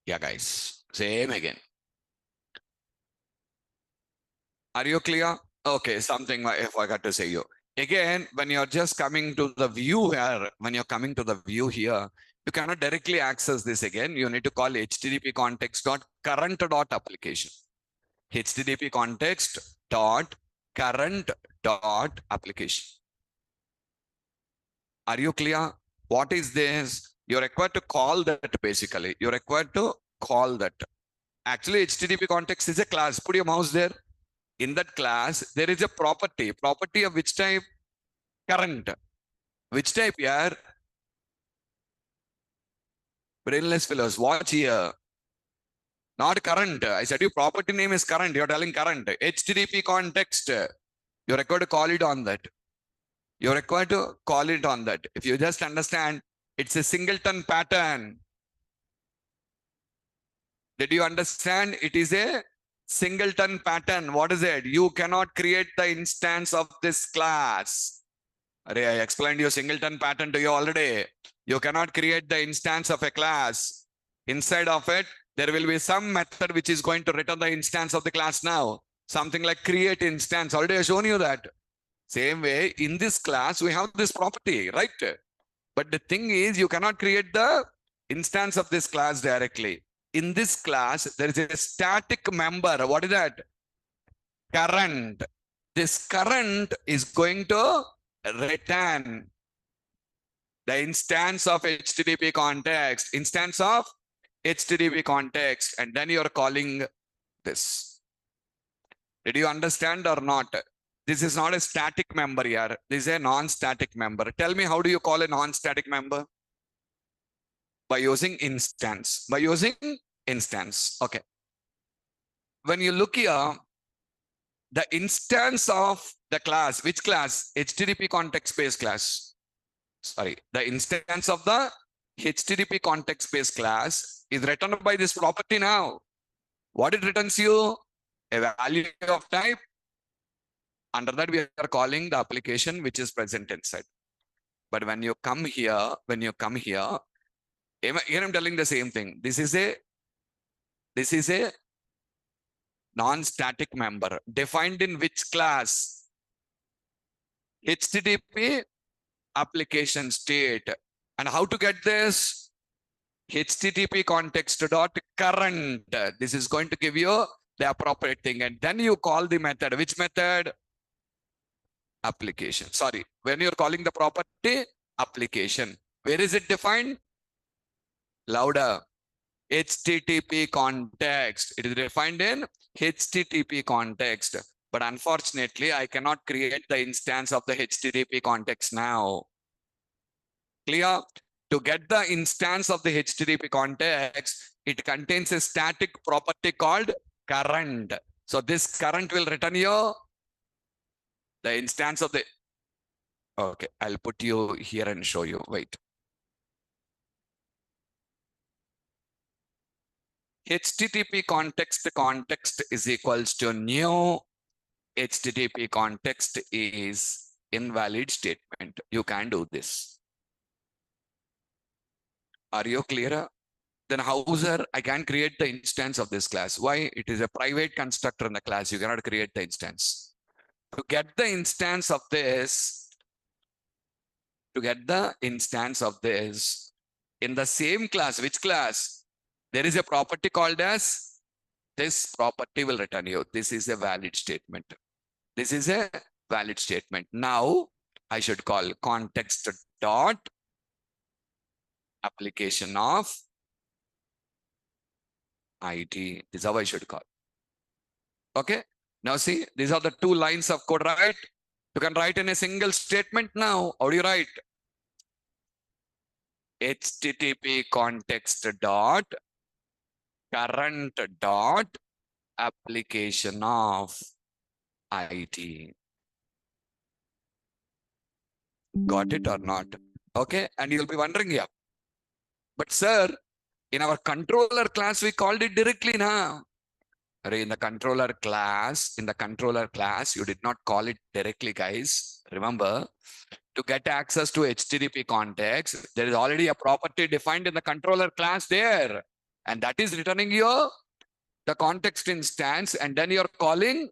Yeah, guys, same again. Are you clear? Okay, something I forgot to say you. Again, when you're just coming to the view here, when you're coming to the view here, you cannot directly access this again. You need to call http context dot current dot application. http context dot current dot application. Are you clear? What is this? You're required to call that basically. You're required to call that. Actually, http context is a class. Put your mouse there. In that class, there is a property. Property of which type? Current. Which type here? Brainless fellows, watch here. Not current. I said you property name is current. You're telling current. HTTP context. You're required to call it on that. You're required to call it on that. If you just understand, it's a singleton pattern. Did you understand? It is a singleton pattern. What is it? You cannot create the instance of this class. I explained your singleton pattern to you already. You cannot create the instance of a class. Inside of it, there will be some method which is going to return the instance of the class now. Something like create instance. Already I've shown you that. Same way, in this class, we have this property, right? But the thing is, you cannot create the instance of this class directly. In this class, there is a static member. What is that? Current. This current is going to return the instance of HTTP context, instance of HTTP context, and then you're calling this. Did you understand or not? This is not a static member here. This is a non-static member. Tell me, how do you call a non-static member? By using instance. By using instance. Okay. When you look here, the instance of the class, which class? HTTP context-based class. Sorry, the instance of the HTTP context-based class is returned by this property now. What it returns you? A value of type. Under that, we are calling the application which is present inside. But when you come here, here I'm telling the same thing. This is a non-static member defined in which class? HTTP application state. And how to get this? HTTP context dot current. This is going to give you the appropriate thing. And then you call the method. Which method? Application. Sorry, when you're calling the property, application. Where is it defined? Louder. HTTP context. It is defined in HTTP context. But unfortunately, I cannot create the instance of the HTTP context now. Clear? To get the instance of the HTTP context, it contains a static property called current. So this current will return you the instance of the... Okay, I'll put you here and show you. Wait. HTTP context is equals to new HTTP context is invalid statement. You can do this. Are you clear? Then how, sir, I can create the instance of this class? Why? It is a private constructor in the class. You cannot create the instance. To get the instance of this, in the same class, which class? There is a property called as, this property will return you. This is a valid statement. This is a valid statement. Now, I should call context dot application of ID. This is how I should call. Okay. Now see, these are the two lines of code, right? You can write in a single statement now. How do you write? HTTP context dot current dot application of ID. Got it or not? Okay. And you'll be wondering, yeah, but sir, in our controller class, we called it directly now. In the controller class, you did not call it directly, guys. Remember, to get access to HTTP context, there is already a property defined in the controller class there. And that is returning the context instance, and then you're calling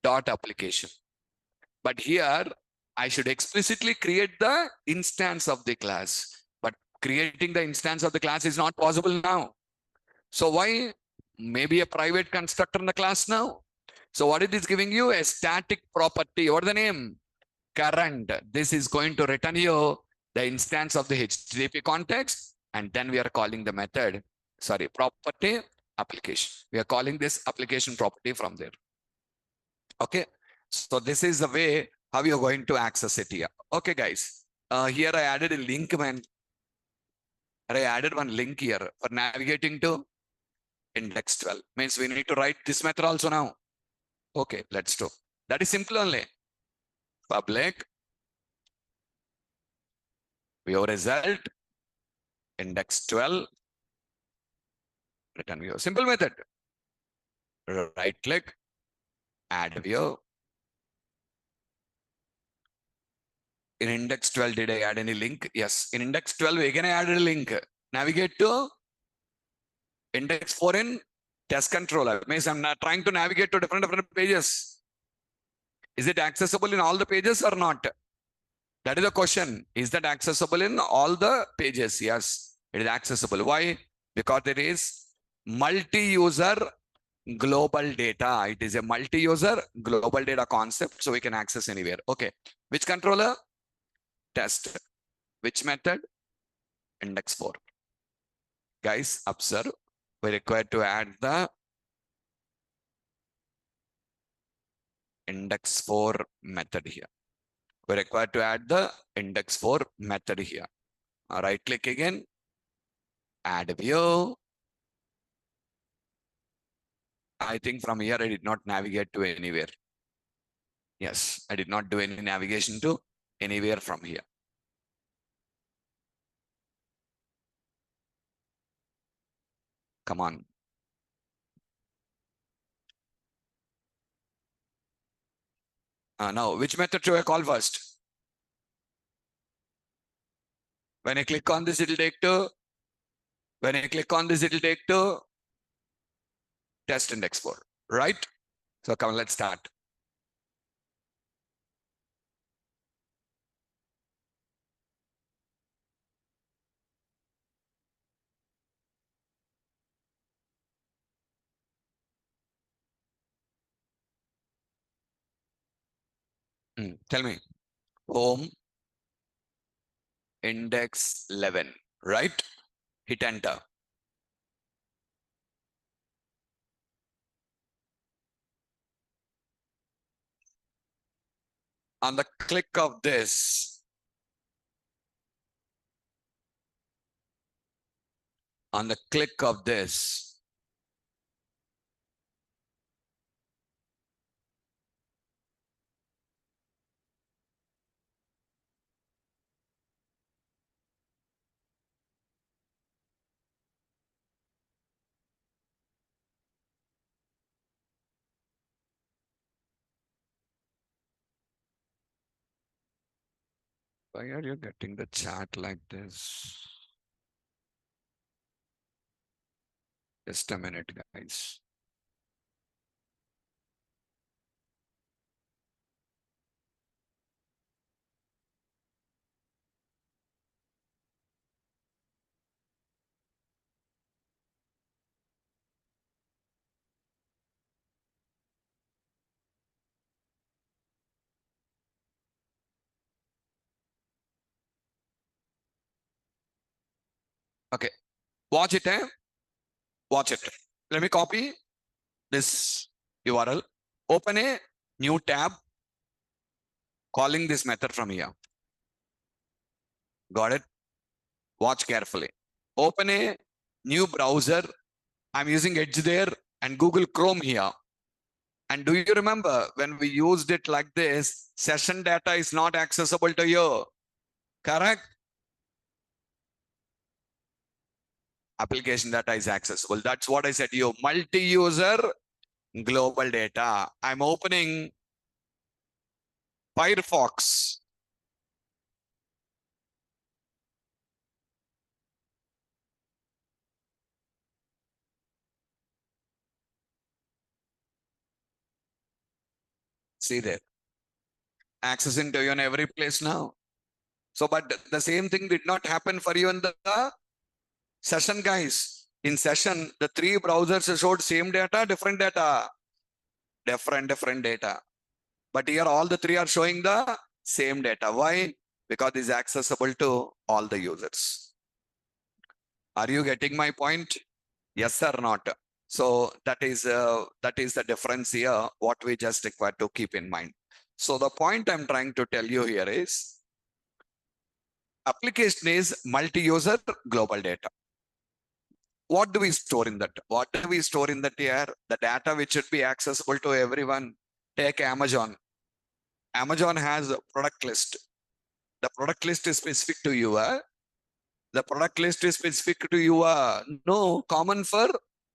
dot application. But here, I should explicitly create the instance of the class. But creating the instance of the class is not possible now. So why? Maybe a private constructor in the class now. So what it is giving you? A static property. What is the name? Current. This is going to return you the instance of the HTTP context. And then we are calling the method, sorry, property application. We are calling this application property from there. Okay. So this is the way how you're going to access it here. Okay, guys. Here I added a link, man. I added one link here for navigating to index 12. Means we need to write this method also now. Okay, let's do. That is simple only. Public view result index 12 return view. Simple method. Right click, add view. In index 12, did I add any link? Yes. In index 12, again I added a link. Navigate to index 4 in test controller. Means I'm not trying to navigate to different pages. Is it accessible in all the pages or not? That is the question. Is that accessible in all the pages? Yes, it is accessible. Why? Because there is multi-user global data. It is a multi-user global data concept, so we can access anywhere. Okay. Which controller? Test. Which method? Index 4. Guys, observe. We require to add the index 4 method here. We require to add the index 4 method here. Right click again. Add view. I think from here I did not navigate to anywhere. Yes, I did not do any navigation to anywhere from here. Come on. Now, which method should I call first? When I click on this, it will take to. When I click on this, it will take to test index 4, right? So come on, let's start. Tell me. Home index 11, right? Hit enter. On the click of this, on the click of this, why are you getting the chat like this? Just a minute, guys. Okay, watch it, eh? Watch it. Let me copy this URL. Open a new tab, calling this method from here. Got it? Watch carefully. Open a new browser. I'm using Edge there and Google Chrome here. And do you remember when we used it like this, session data is not accessible to you, correct? Application data is accessible. That's what I said to you, multi-user global data. I'm opening Firefox. See there. Accessing to you in every place now. So, but the same thing did not happen for you in the session, guys. In session, the three browsers showed same data, different data. Different data. But here all the three are showing the same data. Why? Because it is accessible to all the users. Are you getting my point? Yes or not? So that is the difference here, what we just require to keep in mind. So the point I'm trying to tell you here is application is multi-user global data. What do we store in that? What do we store in that here? The data which should be accessible to everyone. Take Amazon. Amazon has a product list. The product list is specific to you. The product list is specific to you. No, common for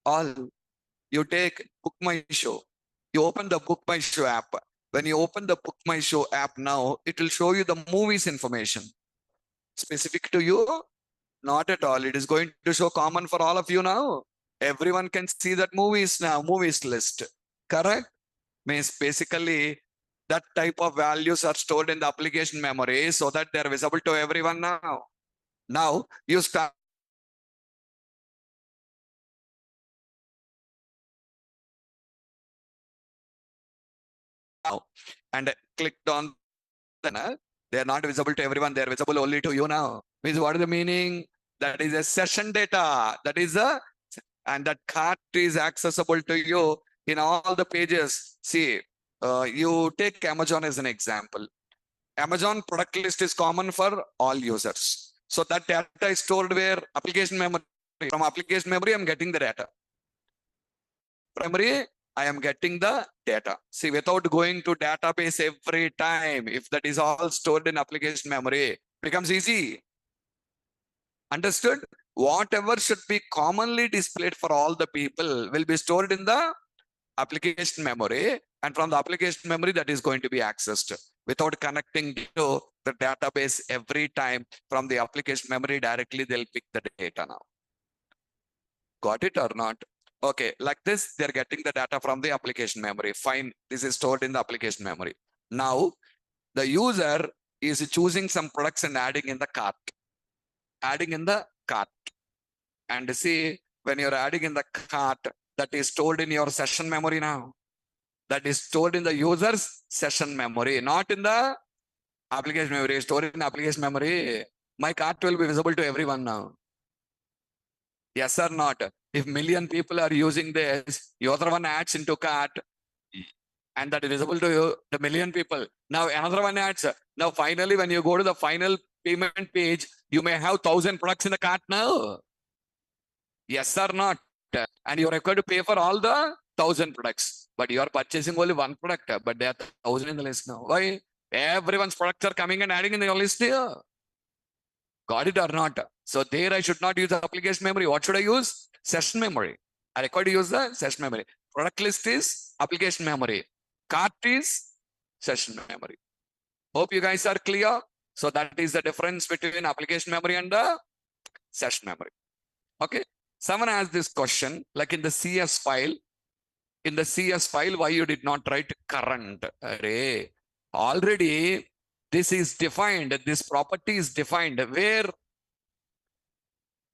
all. You take Book My Show. You open the Book My Show app. When you open the Book My Show app now, it will show you the movies information. Specific to you? Not at all. It is going to show common for all of you now. Everyone can see that movies now, movies list. Correct? Means basically that type of values are stored in the application memory so that they're visible to everyone now. Now you start now and clicked on then they're not visible to everyone, they're visible only to you now. Means what is the meaning? That is a session data. That is and that cart is accessible to you in all the pages. See, you take Amazon as an example. Amazon product list is common for all users. So that data is stored where? Application memory. From application memory, I'm getting the data. Memory, I am getting the data. See, without going to database every time, if that is all stored in application memory, it becomes easy. Understood? Whatever should be commonly displayed for all the people will be stored in the application memory, and from the application memory that is going to be accessed without connecting to the database every time. From the application memory directly they'll pick the data now. Got it or not? Okay, like this they're getting the data from the application memory. Fine, this is stored in the application memory. Now the user is choosing some products and adding in the cart. And see, when you're adding in the cart, that is stored in your session memory now. That is stored in the user's session memory, not in the application memory. Stored in application memory. My cart will be visible to everyone now. Yes or not? If million people are using this, the other one adds into cart, and that is visible to you, the million people. Now another one adds. Now finally, when you go to the final payment page, you may have 1,000 products in the cart now. Yes or not? And you're required to pay for all the 1,000 products. But you are purchasing only one product, but there are 1,000 in the list now. Why? Everyone's products are coming and adding in your list here. Got it or not? So there I should not use the application memory. What should I use? Session memory. I require to use the session memory. Product list is application memory. Cart is session memory. Hope you guys are clear. So that is the difference between application memory and the session memory. Okay. Someone asked this question, like in the CS file. In the CS file, why you did not write current? Array. Already this is defined. This property is defined where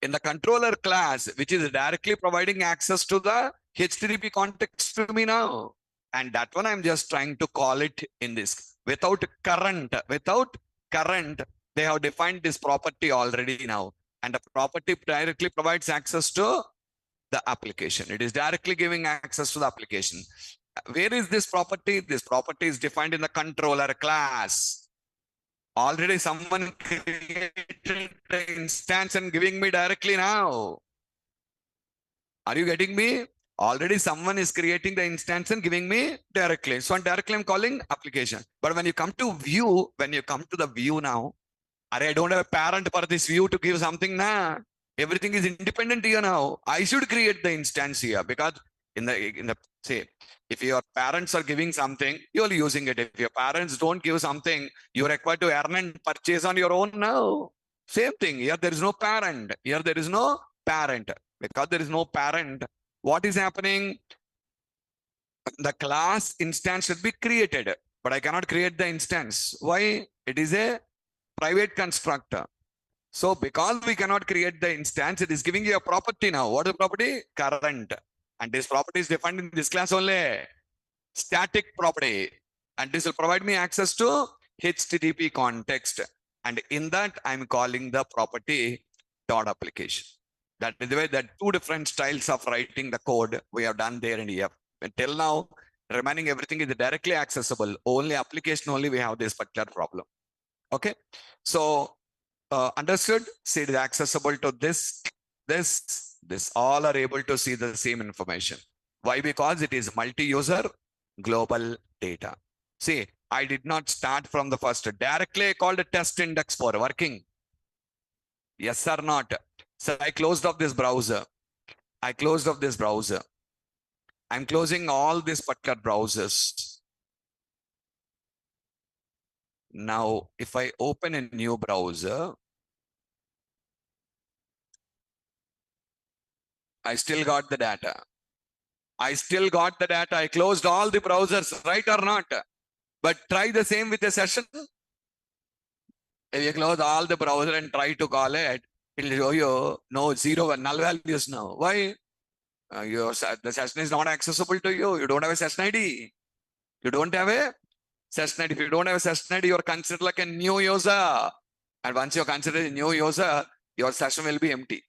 in the controller class, which is directly providing access to the HTTP context to me now. And that one I'm just trying to call it in this. Without current, they have defined this property already now. And the property directly provides access to the application. It is directly giving access to the application. Where is this property? This property is defined in the controller class. Already someone created the instance and giving me directly now. Are you getting me? Already someone is creating the instance and giving me directly. So directly I'm calling application. But when you come to view, the view now, I don't have a parent for this view to give something now. Everything is independent here now. I should create the instance here because in the say, if your parents are giving something, you're using it. If your parents don't give something, you're required to earn and purchase on your own now. Same thing. Here there is no parent. Here there is no parent. Because there is no parent, what is happening? The class instance should be created. but I cannot create the instance. Why? It is a private constructor. So because we cannot create the instance, it is giving you a property now. What is the property? Current. And this property is defined in this class only. Static property. And this will provide me access to HTTP context. And in that, I'm calling the property dot application. That is the way that two different styles of writing the code we have done there in EF. Until now, remaining everything is directly accessible. Only application only we have this particular problem. Okay. So understood? See, it is accessible to this. All are able to see the same information. Why? Because it is multi-user global data. See, I did not start from the first. Directly I called a test index for working. Yes or not? So I closed off this browser. I'm closing all these particular browsers. Now, if I open a new browser, I still got the data. I closed all the browsers, right or not? But try the same with a session. If you close all the browser and try to call it, it will show you no zero null values now. Why? The session is not accessible to you. You don't have a session ID. You don't have a session ID. If you don't have a session ID, you are considered like a new user. And once you're considered a new user, your session will be empty.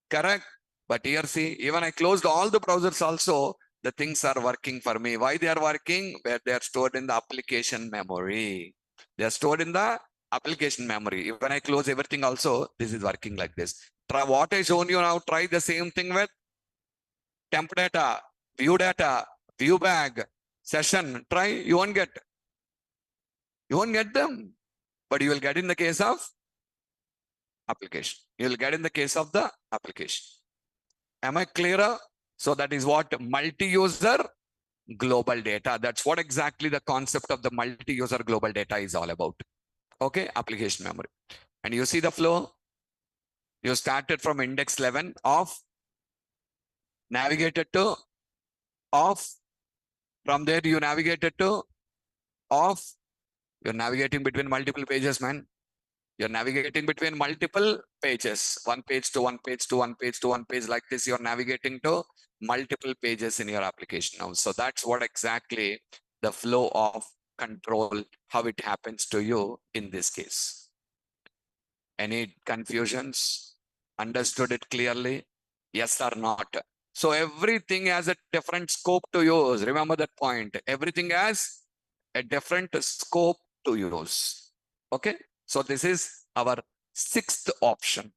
Correct? But here, see, even I closed all the browsers also, the things are working for me. Why they are working? Where they are stored in the application memory. They are stored in the application memory. When I close everything also, this is working like this. Try what I shown you now. Try the same thing with temp data, view bag, session. Try, you won't get them, but you will get in the case of application. You will get in the case of the application. Am I clearer? So that is what multi-user global data. That's what exactly the concept of the multi-user global data is all about. Okay, application memory. And you see the flow. You started from index 11 of, navigated to off. From there, you navigated to off. You're navigating between multiple pages, man. You're navigating between multiple pages, one page to one page to one page to one page. Like this, you're navigating to multiple pages in your application now. So that's what exactly the flow of control, how it happens to you in this case. Any confusions? Understood it clearly? Yes or not? So everything has a different scope to use. Remember that point. Everything has a different scope to use. Okay. So this is our sixth option.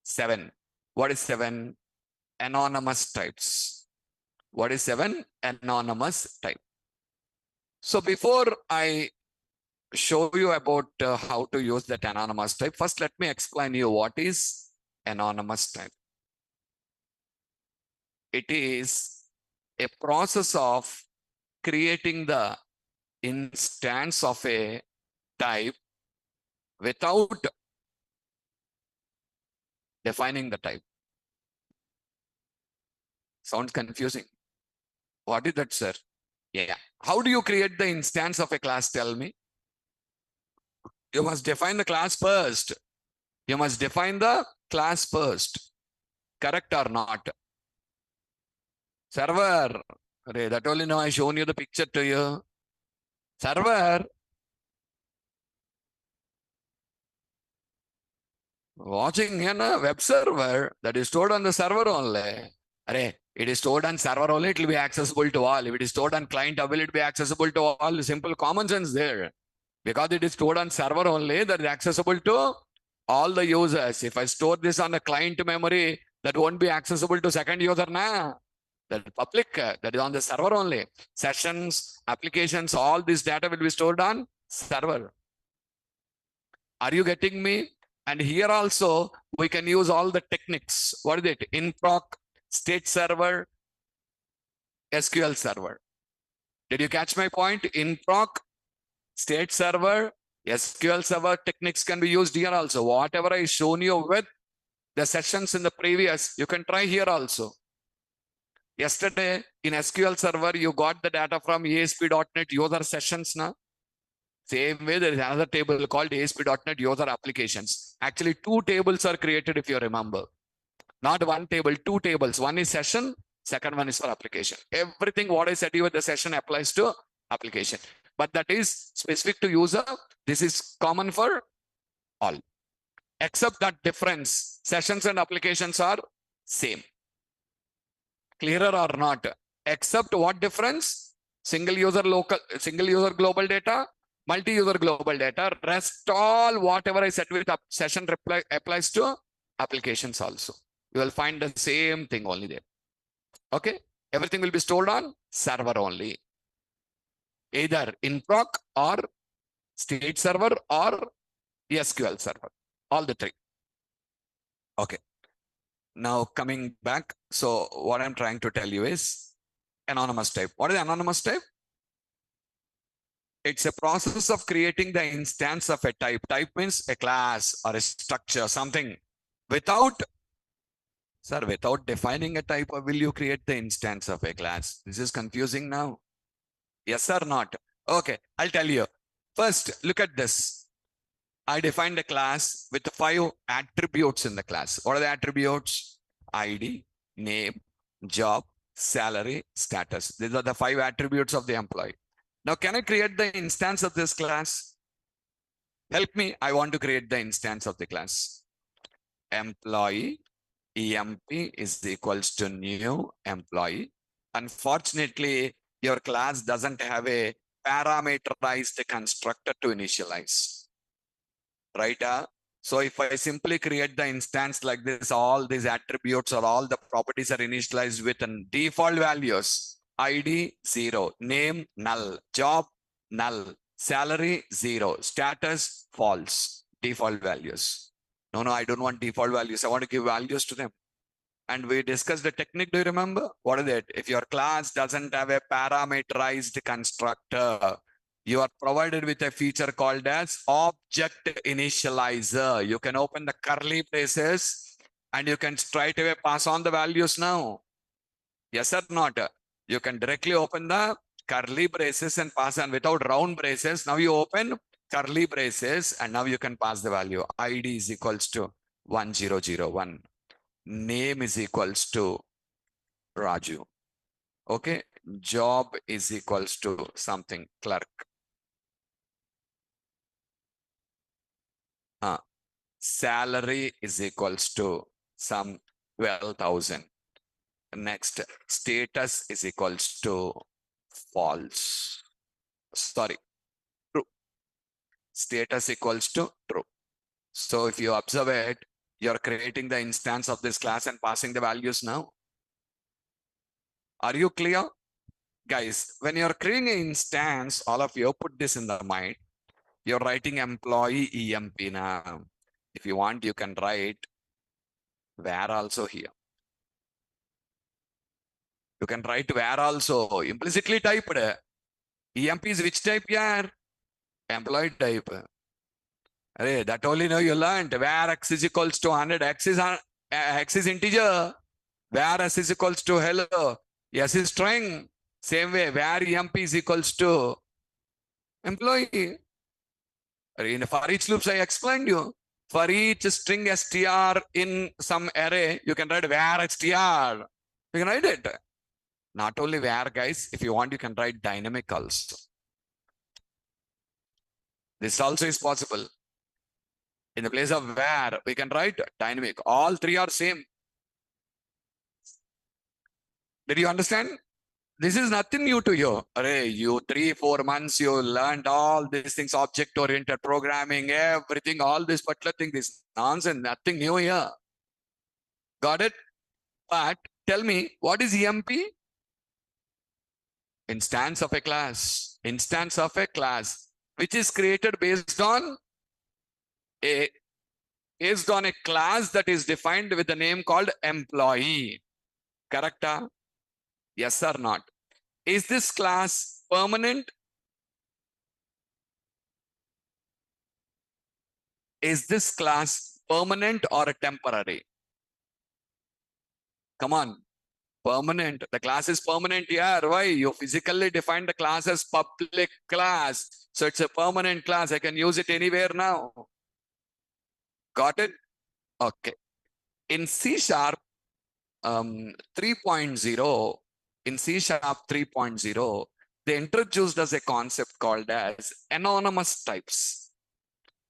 7. What is 7? Anonymous types. What is 7? Anonymous type. So before I show you about how to use that anonymous type, first let me explain you what is anonymous type. It is a process of creating the instance of a type without defining the type. Sounds confusing. What is that, sir? Yeah. How do you create the instance of a class? Tell me. You must define the class first. Correct or not? Server. That only now I shown you the picture to you. Server. Watching here, web server that is stored on the server only. It is stored on server only, it will be accessible to all. If it is stored on client, will it be accessible to all? Simple common sense there. Because it is stored on server only, that is accessible to all the users. If I store this on the client memory, that won't be accessible to second user now. That public, that is on the server only. Sessions, applications, all this data will be stored on server. Are you getting me? And here also, we can use all the techniques. What is it? InProc, state server, SQL server. Did you catch my point? InProc, state server, SQL server techniques can be used here also. Whatever I shown you with the sessions in the previous, you can try here also. Yesterday in SQL Server, you got the data from ASP.NET user sessions now. Same way, there is another table called ASP.NET user applications. Actually, two tables are created if you remember. Not one table, two tables. One is session, second one is for application. Everything what I said you with the session applies to application. But that is specific to user. This is common for all. Except that difference, sessions and applications are same. Clearer or not? Except what difference? Single user global data, multi-user global data. Rest all whatever I said with session applies to applications also. You will find the same thing only there. Okay? Everything will be stored on server only. Either in proc or state server or SQL server. All the three. Okay. Now coming back. So what I'm trying to tell you is anonymous type. What is anonymous type? It's a process of creating the instance of a type. Type means a class or a structure, something. Without defining a type, will you create the instance of a class? This is confusing now. Yes or not? Okay, I'll tell you. First, look at this. I defined a class with 5 attributes in the class. What are the attributes? ID, name, job, salary, status. These are the 5 attributes of the employee. Now, can I create the instance of this class? Help me. I want to create the instance of the class. Employee EMP is equals to new employee. Unfortunately, your class doesn't have a parameterized constructor to initialize. Right? So if I simply create the instance like this, all these attributes or all the properties are initialized with default values. ID 0, name null, job null, salary 0, status false, default values. No, I don't want default values. I want to give values to them. And we discussed the technique. Do you remember? What is it? If your class doesn't have a parameterized constructor, you are provided with a feature called as object initializer. You can open the curly braces and you can straight away pass on the values now. Yes or not? You can directly open the curly braces and pass on without round braces. Now you open curly braces and now you can pass the value. ID is equals to 1001. Name is equals to Raju. Okay. Job is equals to something clerk. Salary is equals to some 12,000. Next, status is equals to false. Sorry, true. Status equals to true. So if you observe it, you're creating the instance of this class and passing the values now. Are you clear? Guys, when you're creating an instance, all of you put this in the mind. You're writing employee EMP now. If you want, you can write where also here. You can write where also, implicitly typed. EMP is which type here? Employee type. Array, that only now you learned. Where x is equals to 100, x is integer. Where s is equals to hello, s is string. Same way, where EMP is equals to employee. In for each loops, I explained you. For each string str in some array, you can write where str. You can write it. Not only where, guys, if you want, you can write dynamic also. This also is possible. In the place of where, we can write dynamic. All three are same. Did you understand? This is nothing new to you. Array, you 3-4 months, you learned all these things, object-oriented programming, everything, all this particular thing, this nonsense, nothing new here. Got it? But tell me, what is EMP? Instance of a class. Instance of a class, which is created based on a class that is defined with a name called employee. Correct? Yes or not? Is this class permanent? Is this class permanent or temporary? Come on. Permanent. The class is permanent here. Why? You physically define the class as public class. So it's a permanent class. I can use it anywhere now. Got it? Okay. In C Sharp 3.0, in C Sharp 3.0, they introduced us a concept called as anonymous types.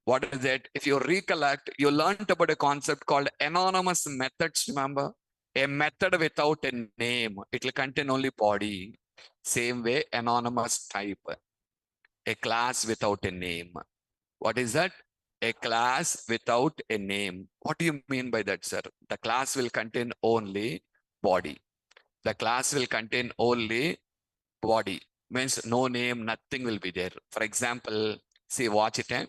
What is it? If you recollect, you learned about a concept called anonymous methods, remember? A method without a name. It will contain only body. Same way, anonymous type. A class without a name. What is that? A class without a name. What do you mean by that, sir? The class will contain only body. The class will contain only body. Means no name, nothing will be there. For example, see, watch it.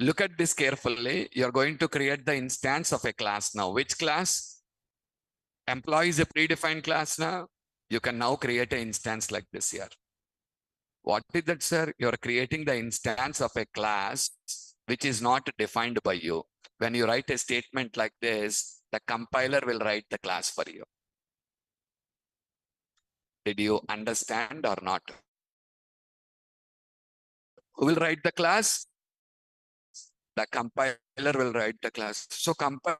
Look at this carefully. You're going to create the instance of a class now. Which class? Employee is a predefined class now. You can now create an instance like this here. What is that, sir? You're creating the instance of a class which is not defined by you. When you write a statement like this, the compiler will write the class for you. Did you understand or not? Who will write the class? The compiler will write the class. So compile.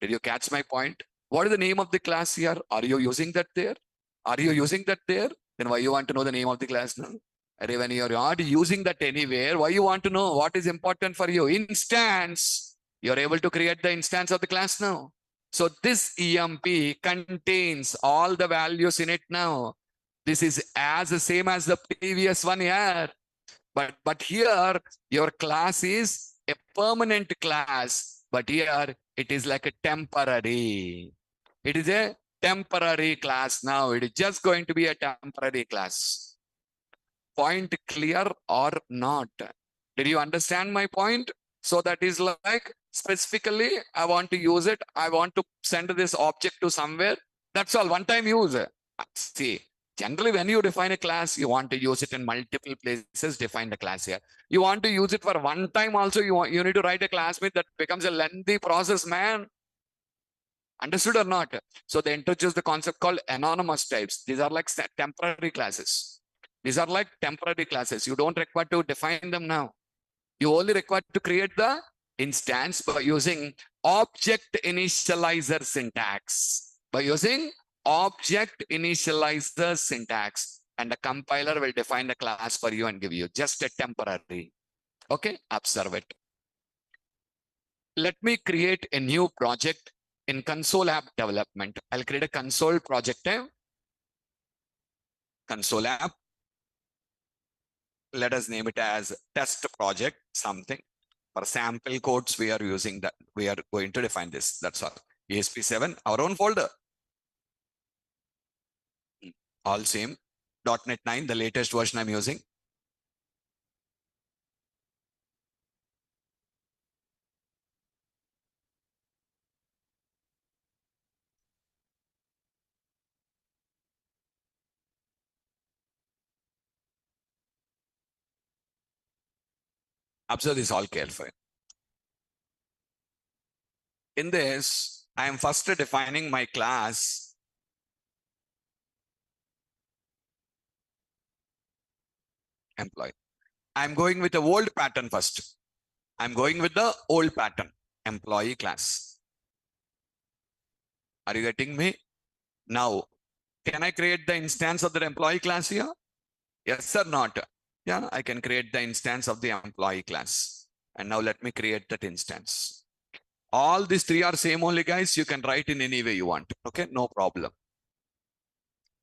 Did you catch my point? What is the name of the class here? Are you using that there? Are you using that there? Then why you want to know the name of the class now? When you're not using that anywhere, why you want to know? What is important for you? Instance. You're able to create the instance of the class now. So this EMP contains all the values in it now. This is as the same as the previous one here. But here, your class is a permanent class. But here, it is like a temporary. It is a temporary class now. It is just going to be a temporary class. Point clear or not? Did you understand my point? So that is like, specifically, I want to use it. I want to send this object to somewhere. That's all, one time use. See, generally, when you define a class, you want to use it in multiple places, define the class here. You want to use it for one time also, you need to write a classmate. That becomes a lengthy process, man. Understood or not? So they introduced the concept called anonymous types. These are like temporary classes. These are like temporary classes. You don't require to define them now. You only require to create the instance by using object initializer syntax. By using object initializer syntax, and the compiler will define the class for you and give you just a temporary. Okay, observe it. Let me create a new project in console app development. I'll create a console project. Console app. Let us name it as test project something. For sample codes, we are using that. We are going to define this. That's all. ESP7, our own folder. All same. .NET 9, the latest version I'm using. Observe this all carefully. In this, I am first defining my class. Employee. I'm going with the old pattern first. I'm going with the old pattern. Employee class. Are you getting me? Now, can I create the instance of the employee class here? Yes or not? Yeah, I can create the instance of the employee class. And now let me create that instance. All these three are same only, guys. You can write in any way you want. Okay, no problem.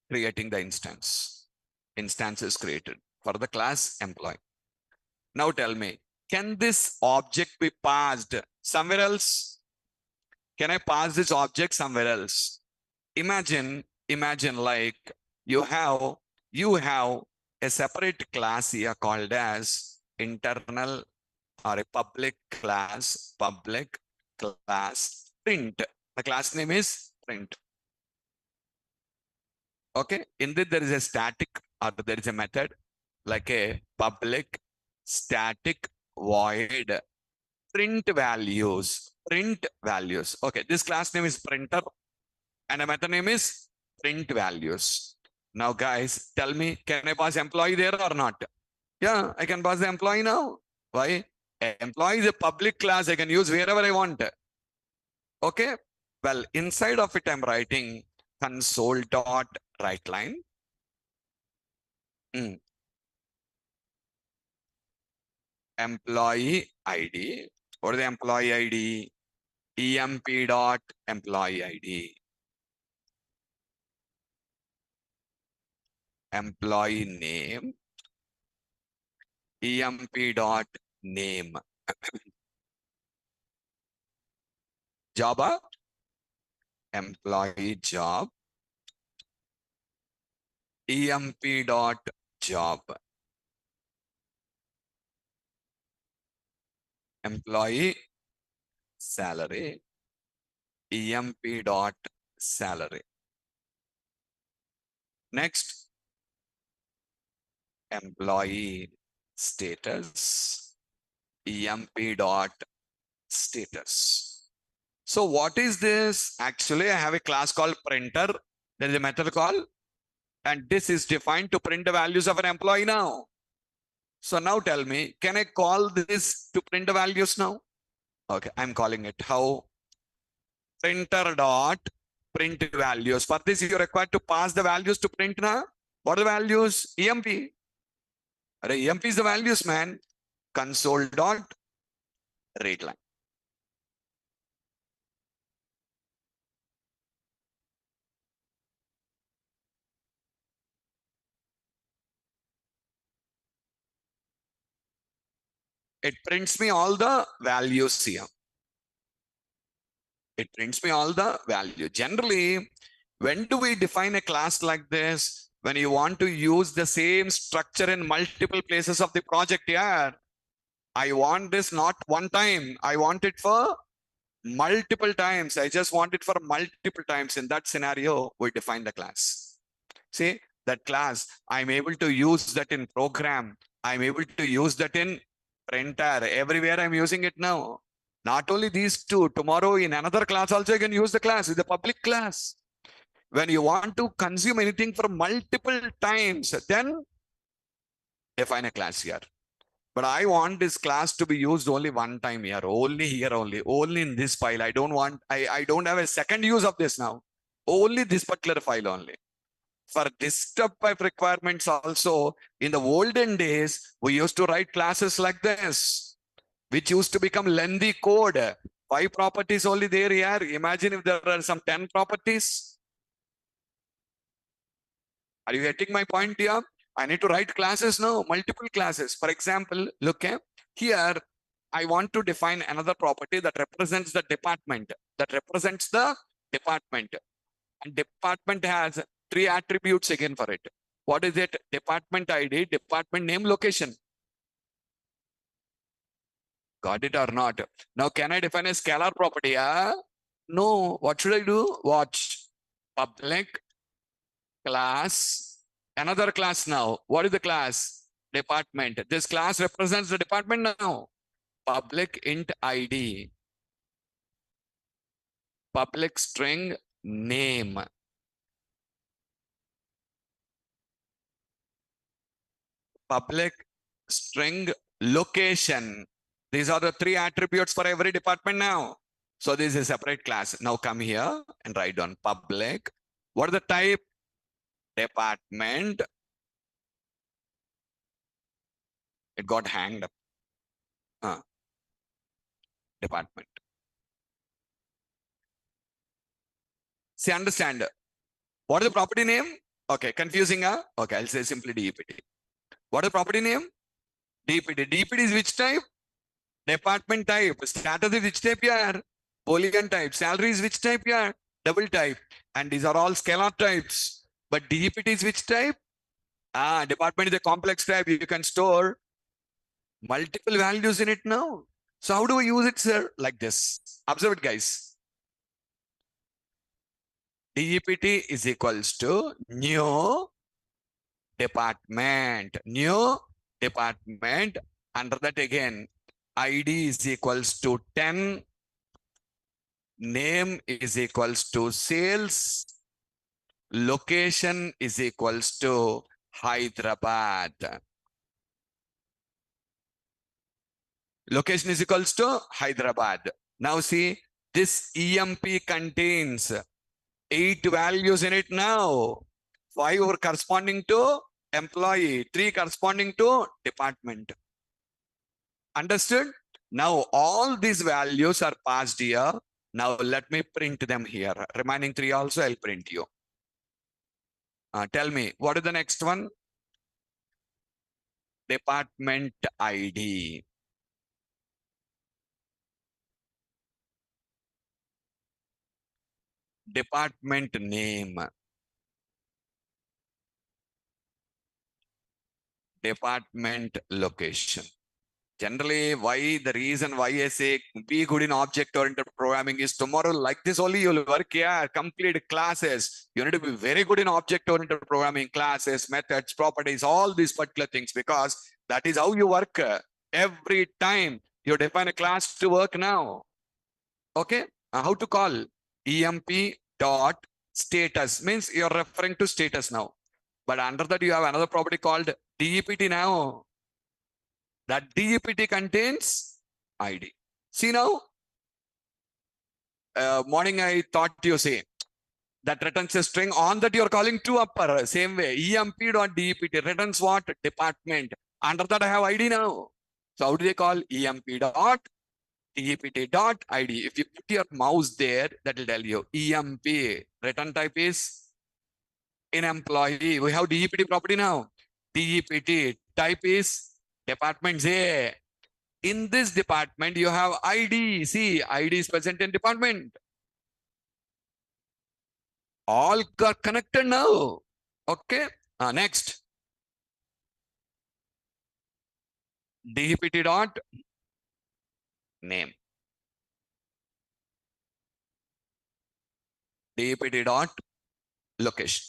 Creating the instance. Instance is created for the class employee. Now tell me, can this object be passed somewhere else? Can I pass this object somewhere else? Imagine like you have a separate class here called as internal or a public class print. The class name is print. Okay, in this there is a static or there is a method like a public static void print values. print values. Okay, this class name is printer and the method name is print values. Now, guys, tell me, can I pass employee there or not? Yeah, I can pass the employee now. Why? Employee is a public class. I can use wherever I want. Okay. Well, inside of it, I'm writing console dot write line. Employee ID. What is the employee ID? emp dot employee ID. Employee name. emp dot name. Java. Employee job. emp dot job. Employee salary. emp dot salary. Next, employee status. emp dot status. So what is this? Actually, I have a class called printer. There is a method called, and this is defined to print the values of an employee now. So now tell me, can I call this to print the values now? Okay, I'm calling it how? Printer dot print values. For this, you're required to pass the values to print now. What are the values? emp. emp is the values, man. Console dot read line. It prints me all the values here. It prints me all the value. Generally, when do we define a class like this? When you want to use the same structure in multiple places of the project. Yeah, I want this not one time. I want it for multiple times. I just want it for multiple times. In that scenario, we define the class. See, that class, I'm able to use that in program. I'm able to use that in printer. Everywhere I'm using it now. Not only these two, tomorrow in another class also I can use the class, it's a public class. When you want to consume anything for multiple times, then define a class here. But I want this class to be used only one time here, only in this file. I don't have a second use of this now. Only this particular file only. For desktop type requirements also, in the olden days, we used to write classes like this, which used to become lengthy code. 5 properties only there here. Imagine if there are some 10 properties. Are you getting my point here? I need to write classes now, multiple classes. For example, look here, I want to define another property that represents the department. And department has 3 attributes again for it. What is it? Department ID, department name, location. Got it or not? Now, can I define a scalar property? No. What should I do? Watch. Public class. Another class now. What is the class? Department. This class represents the department now. Public int ID. Public string name. Public string location. These are the 3 attributes for every department now. So this is a separate class. Now come here and write down public. What is the type? Department. It got hanged up. Department. See, understand. What is the property name? Okay, confusing, huh? Okay, I'll say simply DPT. What is the property name? DPT. DPT is which type? Department type. Status is which type here? Boolean type. Salary is which type here? Double type. And these are all scalar types. But DPT is which type? Department is a complex type. You can store multiple values in it now. So how do we use it, sir? Like this. Observe it, guys. DPT is equals to new department. New department. Under that again, ID is equals to 10 name is equals to sales, location is equals to Hyderabad. Location is equals to Hyderabad. Now see, this EMP contains 8 values in it now. 5 are corresponding to employee, 3 corresponding to department. Understood? Now all these values are passed here. Now let me print them here. Remaining 3 also I'll print you. Tell me, what is the next one? Department ID. Department name. Department location. Generally, the reason why I say be good in object-oriented programming is tomorrow, like this only you'll work here, complete classes. You need to be very good in object-oriented programming, classes, methods, properties, all these particular things, because that is how you work. Every time you define a class to work now. Okay, how to call? EMP dot status means you're referring to status now. But under that, you have another property called DEPT now. That DEPT contains ID. See now, morning I thought you say that returns a string on that you're calling to upper. Same way, EMP.DEPT returns what? Department. Under that I have ID now. So how do they call? EMP.DEPT.ID. If you put your mouse there, that will tell you EMP. Return type is in employee. We have DEPT property now. DEPT type is department A. In this department, you have ID. See, ID is present in department. All are connected now. Okay. Next. DEPT dot name. DEPT dot location.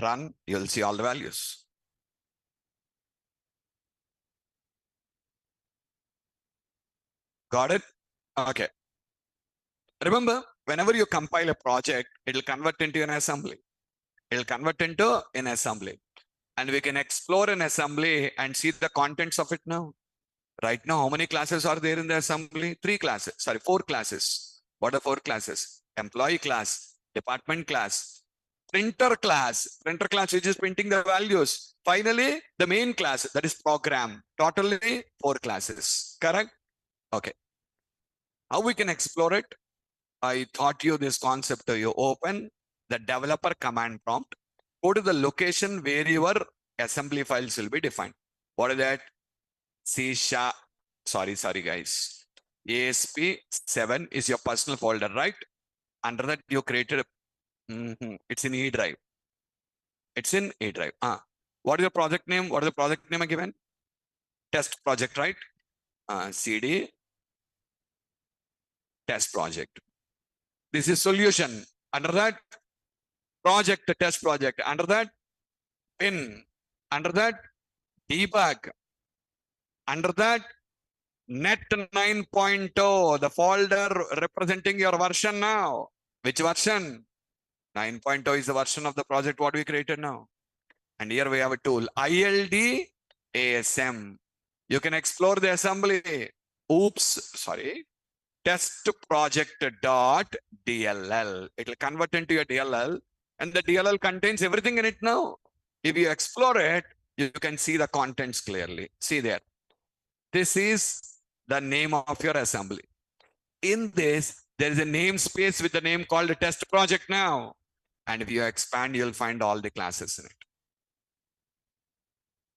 Run, you'll see all the values. Got it? Okay. Remember, whenever you compile a project, it'll convert into an assembly. It'll convert into an assembly. And we can explore an assembly and see the contents of it now. Right now, how many classes are there in the assembly? 4 classes. What are 4 classes? Employee class, department class, printer class which is printing the values. Finally, the main class, that is program. Totally 4 classes. Correct? Okay. How we can explore it? I taught you this concept. You open the developer command prompt. Go to the location where your assembly files will be defined. What is that? C#. Sorry guys. ASP7 is your personal folder, right? Under that you created. It's in E drive. It's in E drive. What is the project name? What is the project name given? Test project, right? CD test project. This is solution. Under that, project test project. Under that, pin. Under that, debug. Under that, net 9.0, the folder representing your version now. Which version? 9.0 is the version of the project what we created now. And here we have a tool, ILD ASM. You can explore the assembly. Test project.dll. It will convert into your DLL, and the DLL contains everything in it now. If you explore it, you can see the contents clearly. See there. This is the name of your assembly. In this, there is a namespace with the name called test project now. And if you expand, you'll find all the classes in it.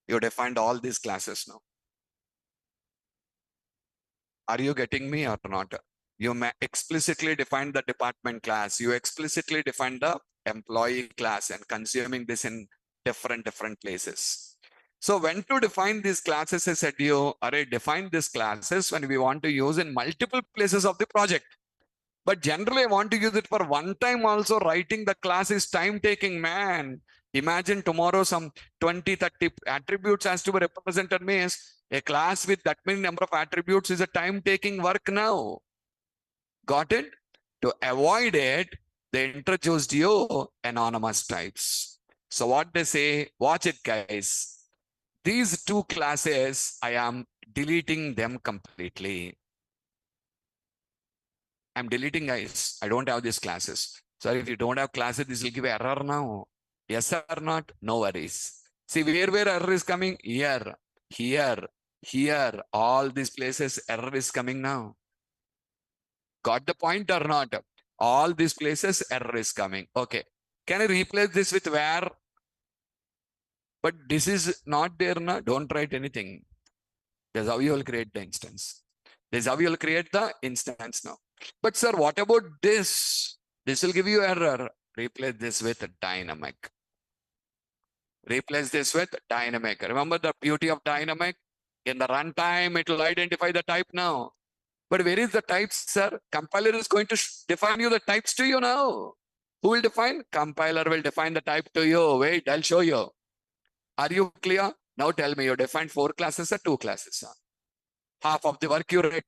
You defined all these classes now. Are you getting me or not? You may explicitly define the department class. You explicitly define the employee class and consuming this in different places. So when to define these classes, I said define these classes when we want to use in multiple places of the project. But generally, I want to use it for one time also. Writing the class is time taking, man. Imagine tomorrow some 20, 30 attributes has to be represented means A class with that many number of attributes is a time-taking work now. Got it? To avoid it, they introduced you anonymous types. So what they say, watch it, guys. These two classes, I am deleting them completely. I'm deleting, guys. I don't have these classes. So if you don't have classes, this will give error now. Yes or not? No worries. See where error is coming? Here, here, here. All these places, error is coming now. Got the point or not? All these places, error is coming. Okay. Can I replace this with where? But this is not there now. Don't write anything. That's how you will create the instance. This is how you will create the instance now. But sir, what about this? This will give you error. Replace this with dynamic. Replace this with dynamic. Remember the beauty of dynamic? In the runtime, it will identify the type now. But where is the types, sir? Compiler is going to define you the types to you now. Who will define? Compiler will define the type to you. Wait, I'll show you. Are you clear? Now tell me, you defined 4 classes or 2 classes? Half of the work you write.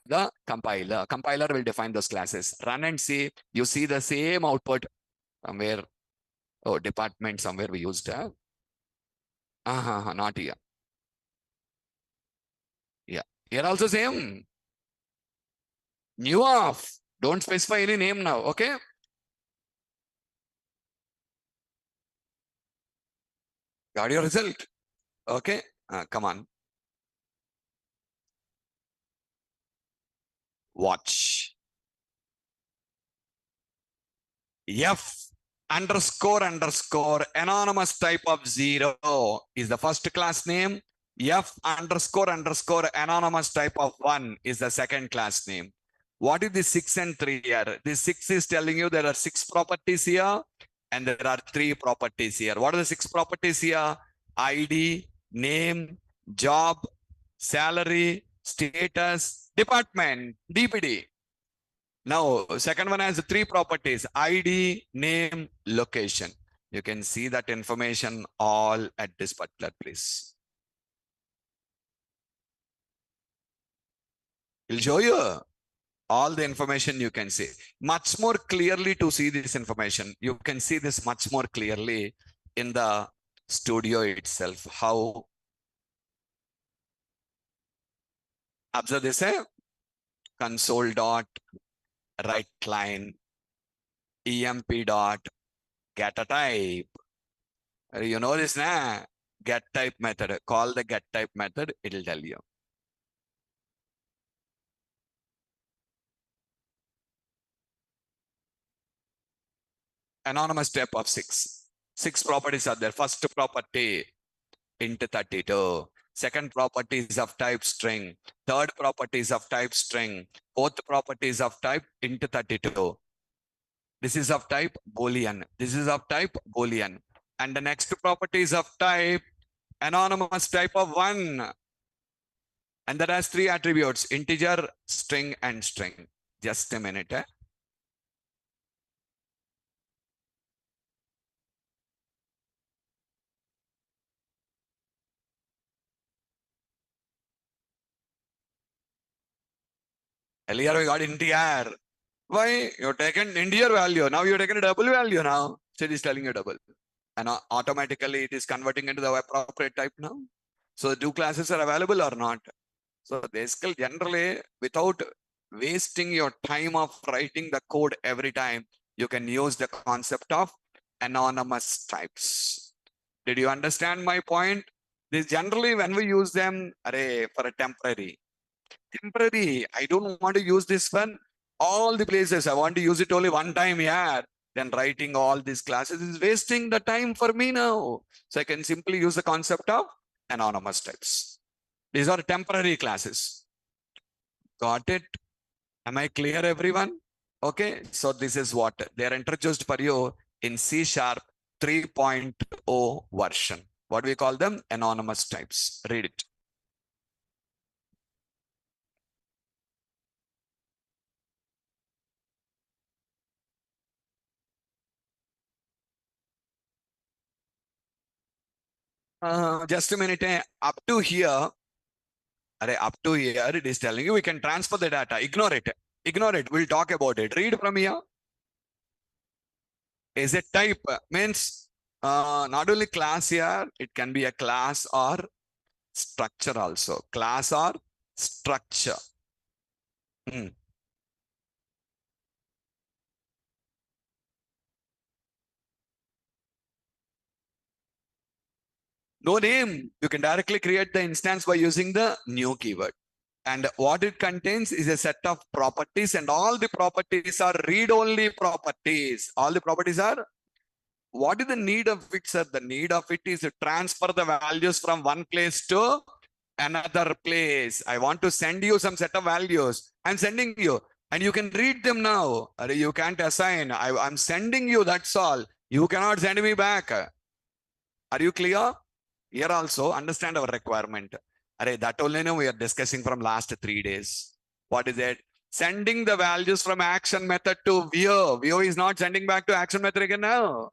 The compiler will define those classes. Run and see. You see the same output somewhere. Oh, department somewhere we used. Not here. Yeah. Here also same. New off. Don't specify any name now. Okay. Got your result. Okay. Come on. Watch. F underscore anonymous type of 0 is the first class name. F underscore anonymous type of 1 is the second class name. What is the 6 and 3 here? This 6 is telling you there are 6 properties here and there are 3 properties here. What are the 6 properties here? ID, name, job, salary, status, department, DPD. Now, second one has 3 properties: ID, name, location. You can see that information all at this particular place. I'll show you all the information you can see. Much more clearly to see this information. You can see this much more clearly in the studio itself. How? Observe this, console dot write line emp dot get a type. You know this, na? Get type method. Call the get type method. It'll tell you. Anonymous type of 6. 6 properties are there. First property, int 32. Second property is of type string. Third property is of type string. Fourth property is of type int 32. This is of type Boolean. This is of type Boolean. And the next property is of type anonymous type of 1. And that has 3 attributes: integer, string, and string. Just a minute. Earlier we got integer. Why? You're taken integer value. Now you're taken a double value now. So it is telling you double. And automatically it is converting into the appropriate type now. So the 2 classes are available or not? So basically, generally, without wasting your time of writing the code every time, you can use the concept of anonymous types. Did you understand my point? This generally when we use them for a temporary. I don't want to use this one all the places. I want to use it only one time here. Then writing all these classes is wasting the time for me now. So I can simply use the concept of anonymous types. These are temporary classes. Got it? Am I clear, everyone? Okay, so this is what they are introduced for you in C# 3.0 version. What we call them? Anonymous types. Read it. Just a minute. Up to here, up to here, it is telling you we can transfer the data. Ignore it. Ignore it. We'll talk about it. Read from here. Is a type means not only class here, it can be a class or structure also. Class or structure. No name. You can directly create the instance by using the new keyword. And what it contains is a set of properties, and all the properties are read-only properties. All the properties are, what is the need of it, sir? The need of it is to transfer the values from one place to another place. I want to send you some set of values. I'm sending you, and you can read them now. You can't assign. I'm sending you, that's all. You cannot send me back. Are you clear? Here also, understand our requirement. That only we are discussing from last 3 days. What is it? Sending the values from action method to view. View is not sending back to action method again now.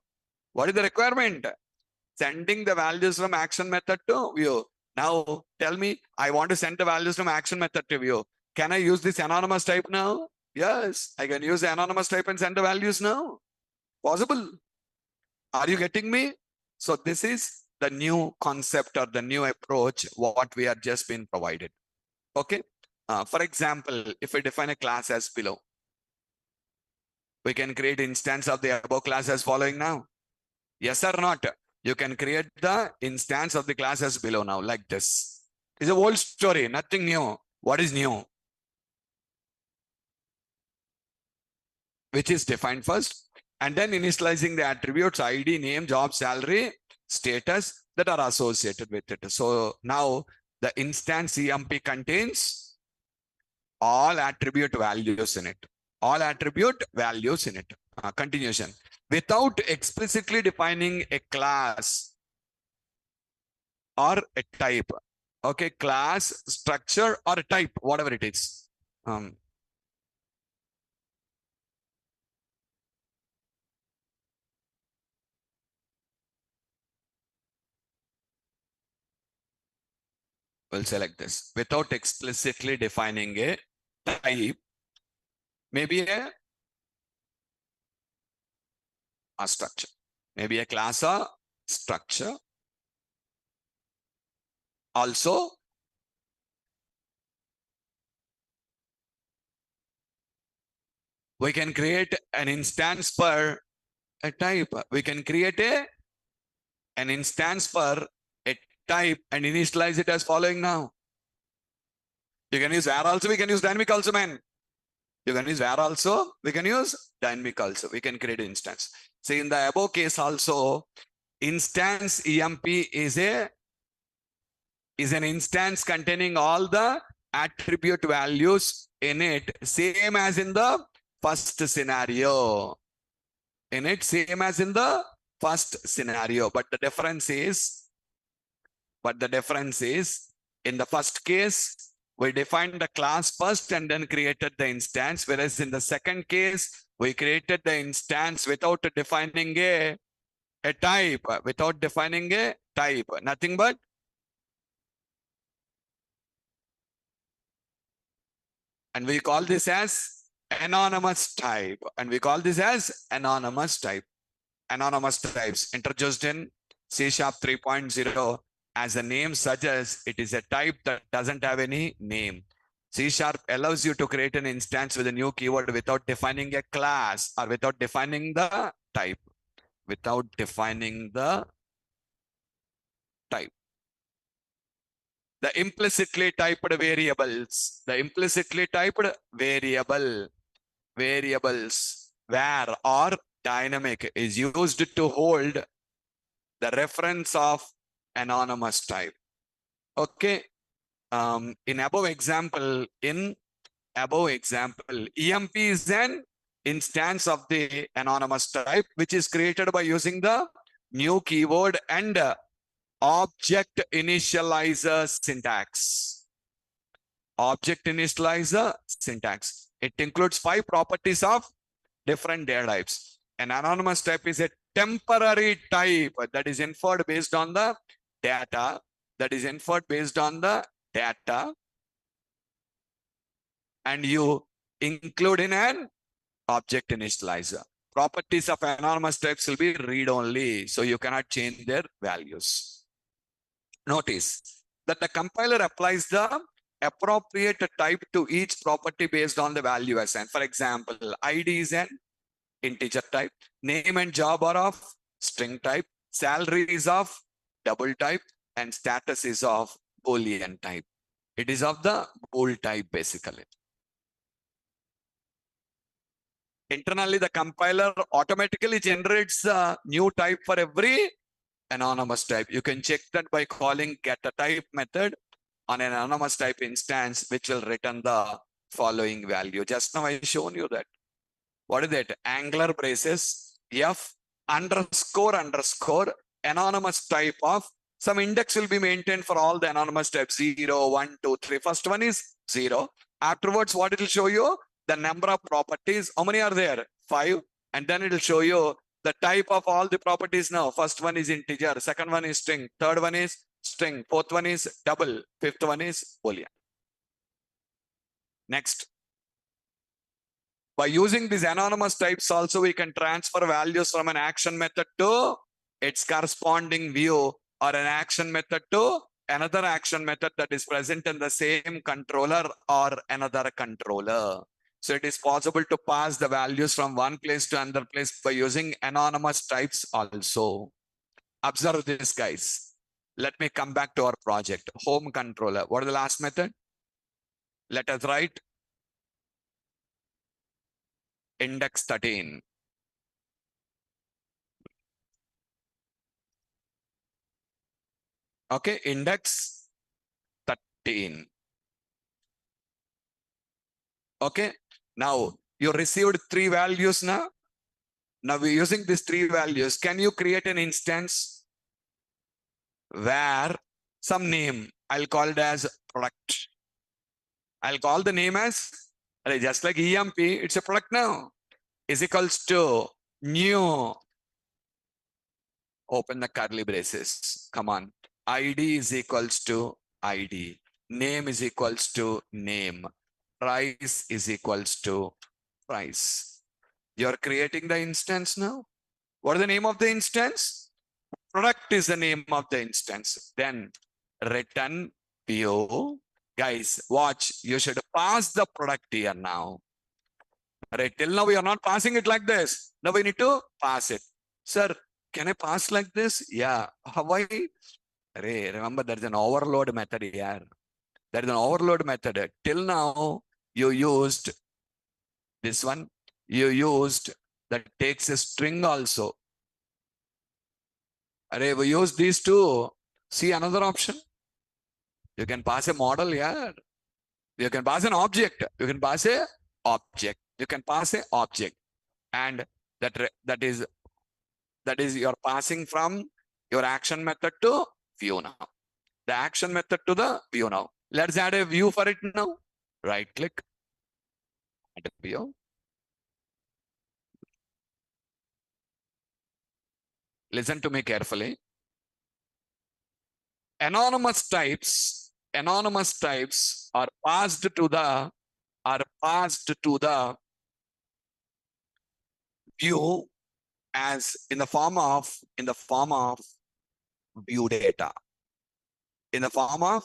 What is the requirement? Sending the values from action method to view. Now, tell me, I want to send the values from action method to view. Can I use this anonymous type now? Yes, I can use the anonymous type and send the values now. Possible. Are you getting me? So this is the new concept or the new approach, what we have just been provided. Okay. For example, if we define a class as below, we can create instance of the above class as following now. Yes or not? You can create the instance of the class as below now, like this. It's a old story, nothing new. What is new? Which is defined first, and then initializing the attributes ID, name, job, salary, status that are associated with it. So now the instance EMP contains all attribute values in it. All attribute values in it. Continuation. Without explicitly defining a class or a type. Okay, class, structure, or a type, whatever it is. We'll select this. Without explicitly defining a type, maybe a structure, maybe a class or structure. Also, we can create an instance for a type. We can create an instance for a type and initialize it as following now. You can use where also, we can use dynamic also, man. You can use where also, we can use dynamic also. We can create an instance. So in the above case also, instance EMP is an instance containing all the attribute values in it, same as in the first scenario. In it, same as in the first scenario. But the difference is, in the first case, we defined the class first and then created the instance. Whereas in the second case, we created the instance without defining a type. Without defining a type. Nothing but and we call this as anonymous type. And we call this as anonymous type. Anonymous types introduced in C# 3.0. As the name suggests, it is a type that doesn't have any name. C# allows you to create an instance with a new keyword without defining a class or without defining the type. Without defining the type. The implicitly typed variables. The implicitly typed variables where or dynamic is used to hold the reference of anonymous type. Okay. In above example, EMP is an instance of the anonymous type, which is created by using the new keyword and object initializer syntax. Object initializer syntax. It includes 5 properties of different data types. An anonymous type is a temporary type that is inferred based on the data that is inferred based on the data, and you include in an object initializer. Properties of anonymous types will be read-only, so you cannot change their values. Notice that the compiler applies the appropriate type to each property based on the value assigned. For example, ID is an integer type, name and job are of string type, salary is of double type, and status is of Boolean type. It is of the bool type basically. Internally, the compiler automatically generates a new type for every anonymous type. You can check that by calling getType method on an anonymous type instance, which will return the following value. Just now I shown you that. What is that? Angular braces F underscore anonymous type of some index will be maintained for all the anonymous types 0, 1, 2, 3. First one is 0. Afterwards, what it will show you? The number of properties. How many are there? 5. And then it will show you the type of all the properties now. First one is integer. Second one is string. Third one is string. Fourth one is double. Fifth one is Boolean. Next. By using these anonymous types also, we can transfer values from an action method to its corresponding view, or an action method to another action method that is present in the same controller or another controller. So it is possible to pass the values from one place to another place by using anonymous types also. Observe this, guys. Let me come back to our project. Home controller. What is the last method? Let us write index 13. Okay, index 13. Okay, now you received 3 values now. Now we're using these 3 values. Can you create an instance where some name, I'll call it as product. I'll call the name as, just like EMP, it's a product now, is equals to new, open the curly braces, come on, ID is equals to ID, name is equals to name, price is equals to price. You're creating the instance now. What is the name of the instance? Product is the name of the instance. Then return view. Guys, watch. You should pass the product here now. Right, till now we are not passing it like this. Now we need to pass it. Sir, can I pass like this? Yeah. How I? Remember, there's an overload method here. There is an overload method. Till now, you used this one. You used that takes a string also. We use these two. See another option. You can pass a model here. You can pass an object. You can pass a object. You can pass a object. And that is you're passing from your action method to view now. The action method to the view now. Let's add a view for it now. Right click. Add a view. Listen to me carefully. Anonymous types are passed to the view as in the form of view data. In the form of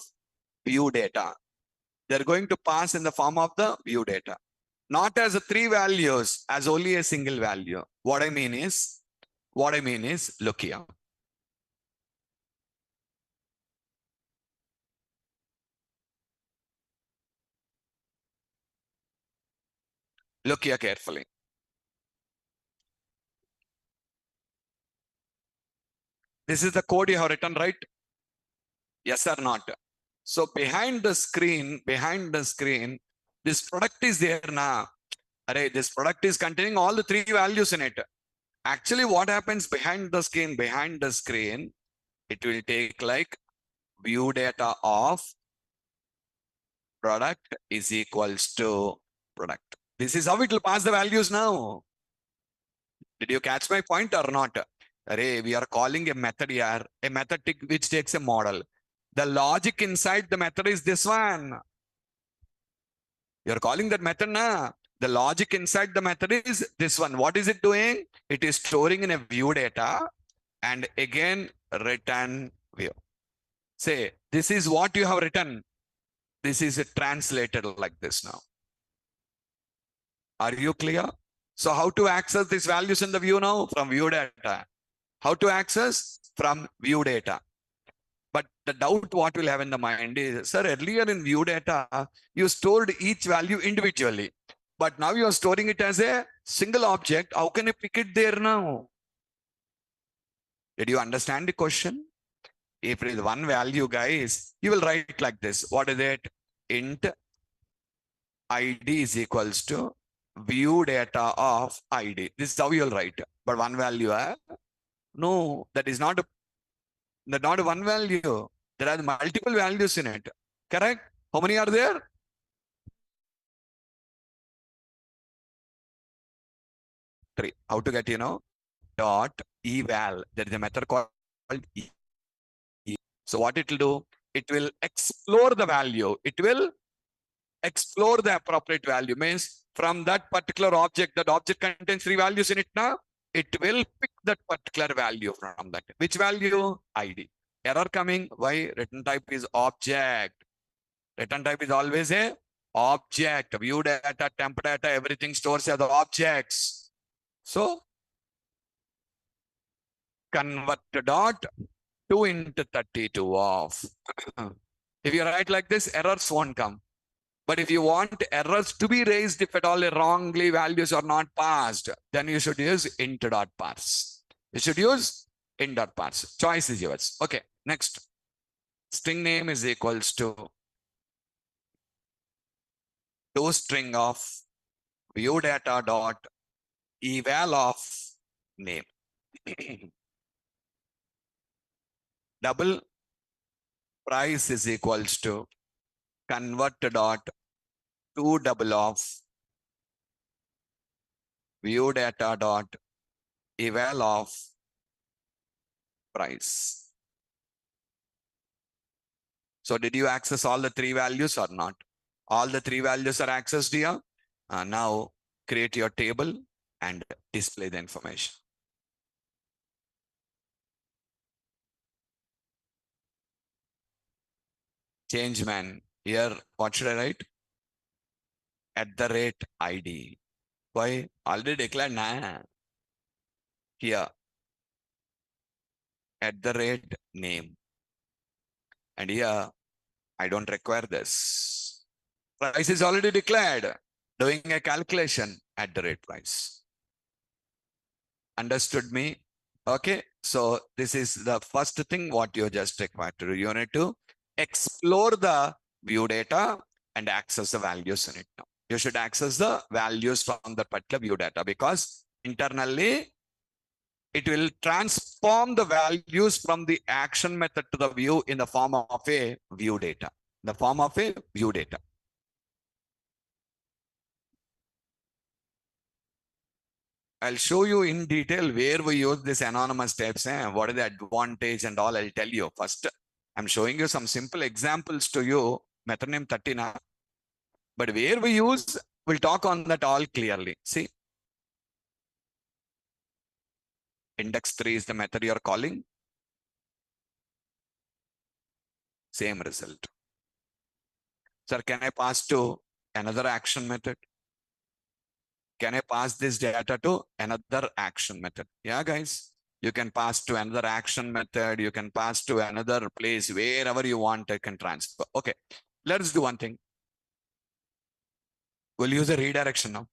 view data. They're going to pass in the form of the view data. Not as 3 values, as only a single value. What I mean is, look here. Look here carefully. This is the code you have written, right? Yes or not? So behind the screen, this product is there now. This product is containing all the 3 values in it. Actually, what happens behind the screen, it will take like view data of product is equals to product. This is how it will pass the values now. Did you catch my point or not? Array, we are calling a method here, a method which takes a model. The logic inside the method is this one. You're calling that method na. The logic inside the method is this one. What is it doing? It is storing in a view data and again return view. Say, this is what you have written. This is translated like this now. Are you clear? So how to access these values in the view now? From view data. How to access? From view data. But the doubt what we'll have in the mind is, sir, earlier in view data, you stored each value individually. But now you are storing it as a single object. How can you pick it there now? Did you understand the question? If it is one value, guys, you will write like this. What is it? Int ID is equals to view data of ID. This is how you'll write. But one value, no, that is not one value. There are multiple values in it. Correct? How many are there? 3. How to get, dot eval. There is a method called eval. So what it will do? It will explore the value. It will explore the appropriate value. Means from that particular object, that object contains 3 values in it now. It will pick that particular value from that. Which value? ID. Error coming. Why? Return type is object. Return type is always a object. View data, temp data, everything stores as objects. So convert dot 2 into 32 of. If you write like this, errors won't come. But if you want errors to be raised, if at all wrongly values are not passed, then you should use int.parse. You should use int.parse. Choice is yours. Okay, next. String name is equals to toString of view data dot eval of name. Double price is equals to convert dot to double of view data dot eval of price. So did you access all the 3 values or not? All the 3 values are accessed here. Now create your table and display the information. Change man. Here, what should I write? @ID. Why? Already declared, nah. Here, @name. And here, I don't require this. Price is already declared. Doing a calculation, @price. Understood me? Okay. So this is the first thing what you just required to do. You need to explore the view data and access the values in it now. You should access the values from the particular view data because internally it will transform the values from the action method to the view in the form of a view data. The form of a view data. I'll show you in detail where we use this anonymous types and what is the advantage and all. I'll tell you. First, I'm showing you some simple examples to you. Method name 13. But where we use, we'll talk on that all clearly. See, index 3 is the method you're calling. Same result. Sir, can I pass to another action method? Can I pass this data to another action method? Yeah, guys. You can pass to another action method. You can pass to another place, wherever you want, I can transfer. Okay, let's do one thing. We'll use a redirection now.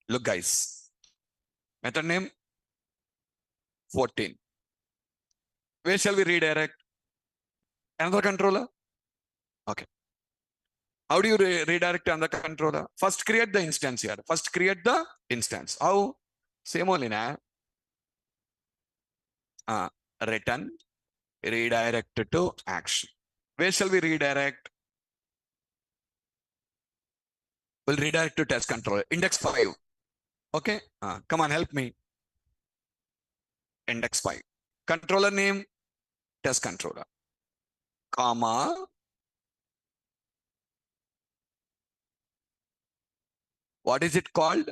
Look, guys. Method name 14. Where shall we redirect? Another controller? Okay. How do you redirect another controller? First, create the instance here. First, create the instance. How? Same only, na? Return, redirect to action. Where shall we redirect? will redirect to test controller. Index 5. Okay. Come on, help me. Index 5. Controller name, test controller. Comma. What is it called?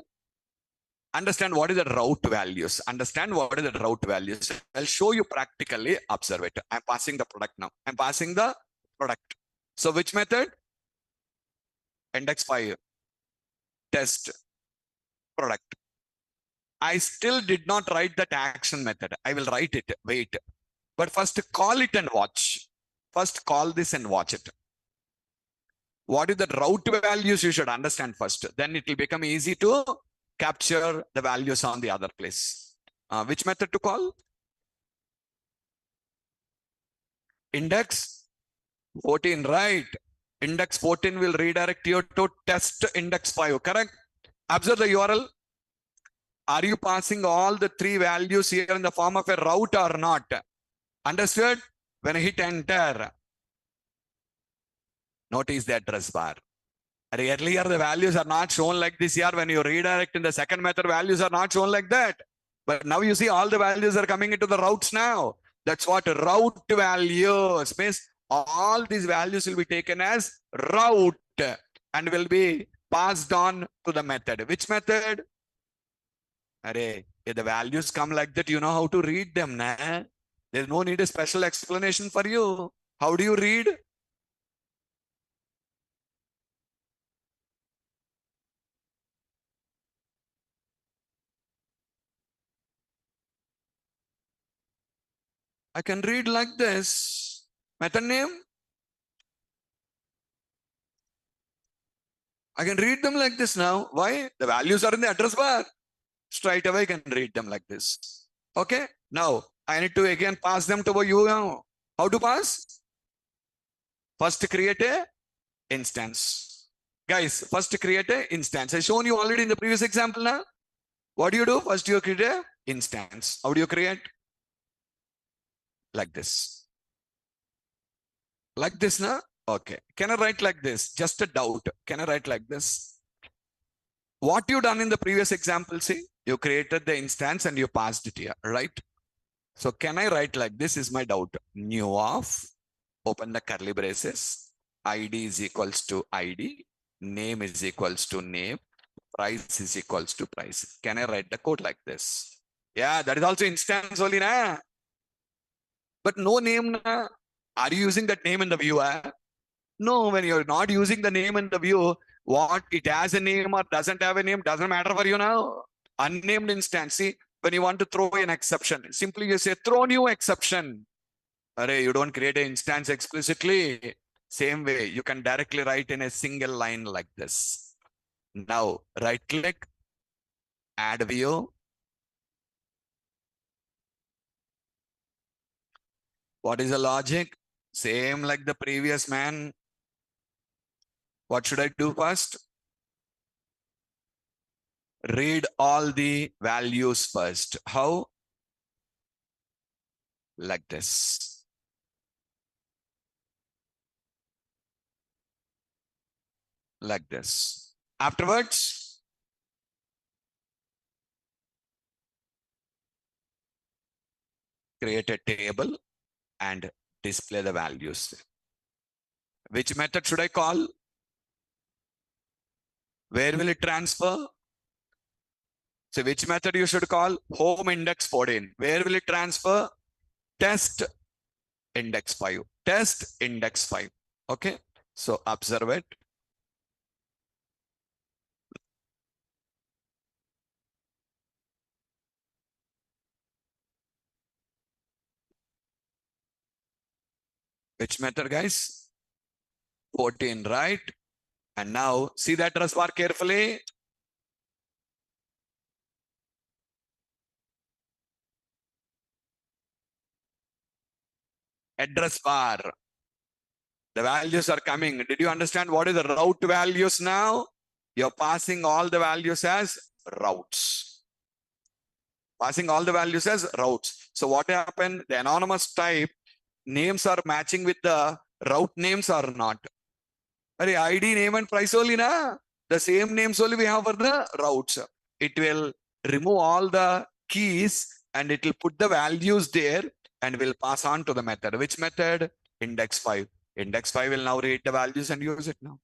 Understand what is the route values. Understand what is the route values. I'll show you practically. Observe it. I'm passing the product now. I'm passing the product. So which method? Index 5. Test product. I still did not write that action method. I will write it. Wait. But first call it and watch. First call this and watch it. What is the route values you should understand first. Then it will become easy to capture the values on the other place. Which method to call? Index 14, right? Index 14 will redirect you to test index 5, correct? Observe the URL. Are you passing all the three values here in the form of a route or not? Understood? When I hit enter, notice the address bar. Earlier, the values are not shown like this here. When you redirect in the second method, values are not shown like that. But now you see all the values are coming into the routes now. That's what route values means. All these values will be taken as route and will be passed on to the method. Which method? If the values come like that, you know how to read them. Nah? There's no need a special explanation for you. How do you read? I can read like this. Method name. I can read them like this now. Why? The values are in the address bar. Straight away I can read them like this. Okay. Now I need to again pass them to you now. How to pass? First create a instance. Guys, first create a instance. I shown you already in the previous example now. What do you do? First you create a instance. How do you create? Like this. Like this now? Okay. Can I write like this? Just a doubt. Can I write like this? What you done in the previous example, see? You created the instance and you passed it here, right? So can I write like this is my doubt. New of, open the curly braces, ID is equals to ID, name is equals to name, price is equals to price. Can I write the code like this? Yeah, that is also instance only, na? But no name, na? Are you using that name in the view? No, when you're not using the name in the view, what it has a name or doesn't have a name doesn't matter for you now. Unnamed instance. See, when you want to throw an exception, simply you say throw new exception. Array, you don't create an instance explicitly. Same way, you can directly write in a single line like this. Now, right click, add view. What is the logic? Same like the previous man. What should I do first? Read all the values first. How? Like this. Like this. Afterwards, create a table and display the values. Which method should I call? Where will it transfer? So which method you should call? Home index 14. Where will it transfer? Test index 5. Test index 5. Okay. So observe it. Which method, guys? 14, right? And now see that address bar carefully. Address bar. The values are coming. Did you understand what is the route values now? You're passing all the values as routes. Passing all the values as routes. So what happened? The anonymous type names are matching with the route names or not. But ID, name and price only, na? The same names only we have for the routes. It will remove all the keys and it will put the values there and will pass on to the method. Which method? Index 5. Index 5 will now read the values and use it now.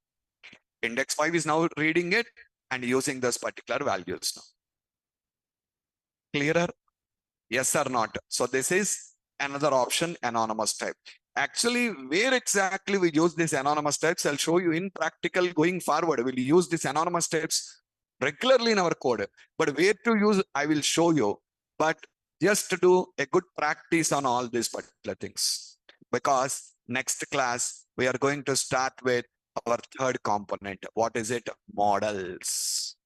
Index 5 is now reading it and using those particular values now. Clearer? Yes or not? So this is another option, anonymous type. Actually, where exactly we use this anonymous types, I'll show you in practical going forward. We'll use this anonymous types regularly in our code. But where to use, I will show you. But just to do a good practice on all these particular things. Because next class, we are going to start with our third component. What is it? Models.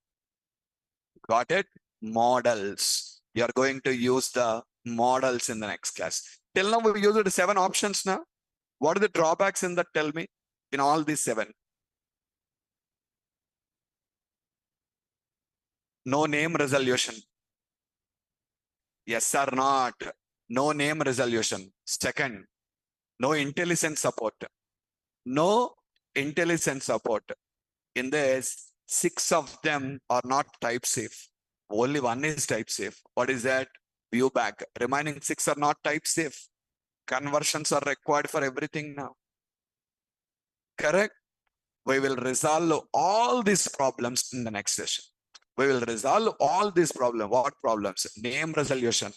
Got it? Models. You are going to use the models in the next class. Till now, we used 7 options now. What are the drawbacks in that? Tell me, in all these 7. No name resolution. Yes or not? No name resolution. Second, no IntelliSense support. No IntelliSense support. In this, 6 of them are not type safe. Only 1 is type safe. What is that? Viewback. Remaining 6 are not type safe. Conversions are required for everything now. Correct? We will resolve all these problems in the next session. We will resolve all these problems. What problems? Name resolution,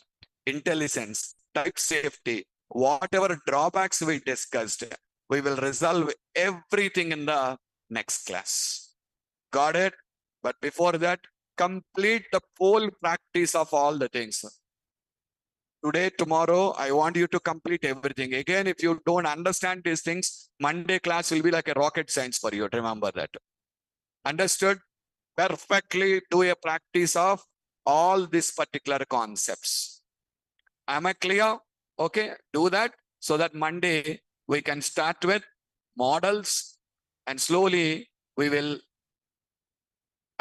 IntelliSense, type safety, whatever drawbacks we discussed, we will resolve everything in the next class. Got it? But before that, complete the whole practice of all the things. Today, tomorrow, I want you to complete everything. Again, if you don't understand these things, Monday class will be like a rocket science for you. Remember that. Understood? Perfectly do a practice of all these particular concepts. Am I clear? Okay, do that so that Monday we can start with models and slowly I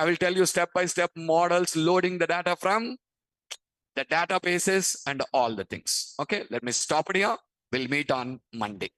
will tell you step by step models, loading the data from the databases and all the things. Okay, let me stop it here. We'll meet on Monday.